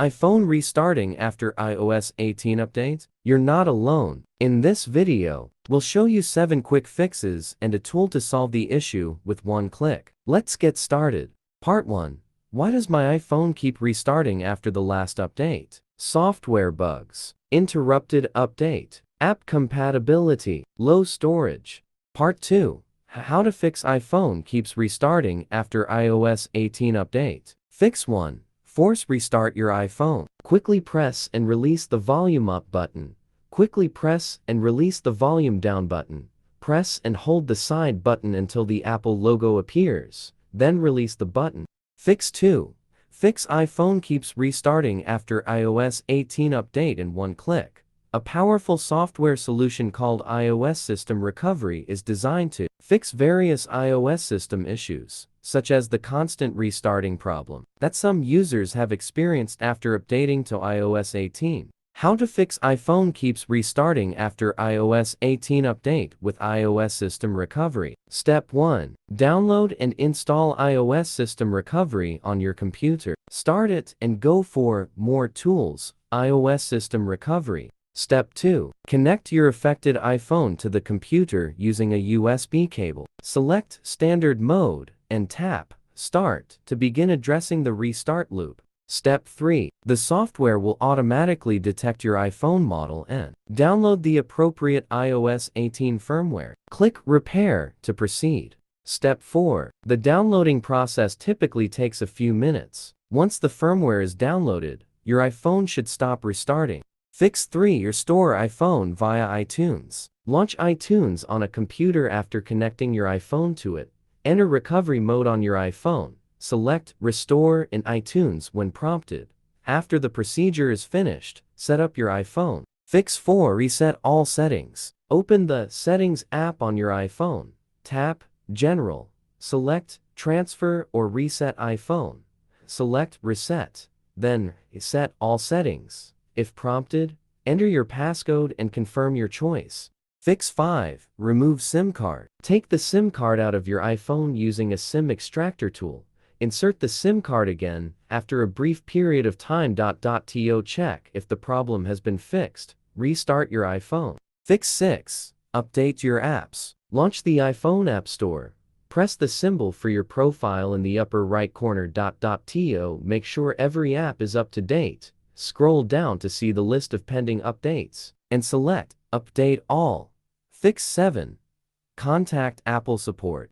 iPhone restarting after iOS 18 update? You're not alone. In this video, we'll show you 7 quick fixes and a tool to solve the issue with one click. Let's get started. Part 1. Why does my iPhone keep restarting after the last update? Software bugs. Interrupted update. App compatibility. Low storage. Part 2. How to fix iPhone keeps restarting after iOS 18 update. Fix 1. Force restart your iPhone. Quickly press and release the volume up button. Quickly press and release the volume down button. Press and hold the side button until the Apple logo appears, then release the button. Fix 2. Fix iPhone keeps restarting after iOS 18 update in one click. A powerful software solution called iOS System Recovery is designed to fix various iOS system issues, such as the constant restarting problem that some users have experienced after updating to iOS 18. How to fix iPhone keeps restarting after iOS 18 update with iOS System Recovery. Step 1. Download and install iOS System Recovery on your computer. Start it and go for More Tools, iOS System Recovery. Step 2. Connect your affected iPhone to the computer using a USB cable. Select Standard Mode and tap Start to begin addressing the restart loop. Step 3. The software will automatically detect your iPhone model and download the appropriate iOS 18 firmware. Click Repair to proceed. Step 4. The downloading process typically takes a few minutes. Once the firmware is downloaded, your iPhone should stop restarting. Fix 3. Restore iPhone via iTunes. Launch iTunes on a computer after connecting your iPhone to it. Enter recovery mode on your iPhone. Select Restore in iTunes when prompted. After the procedure is finished, set up your iPhone. Fix 4. Reset all settings. Open the Settings app on your iPhone. Tap General. Select Transfer or Reset iPhone. Select Reset. Then, set all settings. If prompted, enter your passcode and confirm your choice. Fix 5. Remove SIM card. Take the SIM card out of your iPhone using a SIM extractor tool. Insert the SIM card again after a brief period of time. To check if the problem has been fixed, restart your iPhone. Fix 6. Update your apps. Launch the iPhone App Store. Press the symbol for your profile in the upper right corner. To make sure every app is up to date. Scroll down to see the list of pending updates, and select Update All. Fix 7. Contact Apple Support.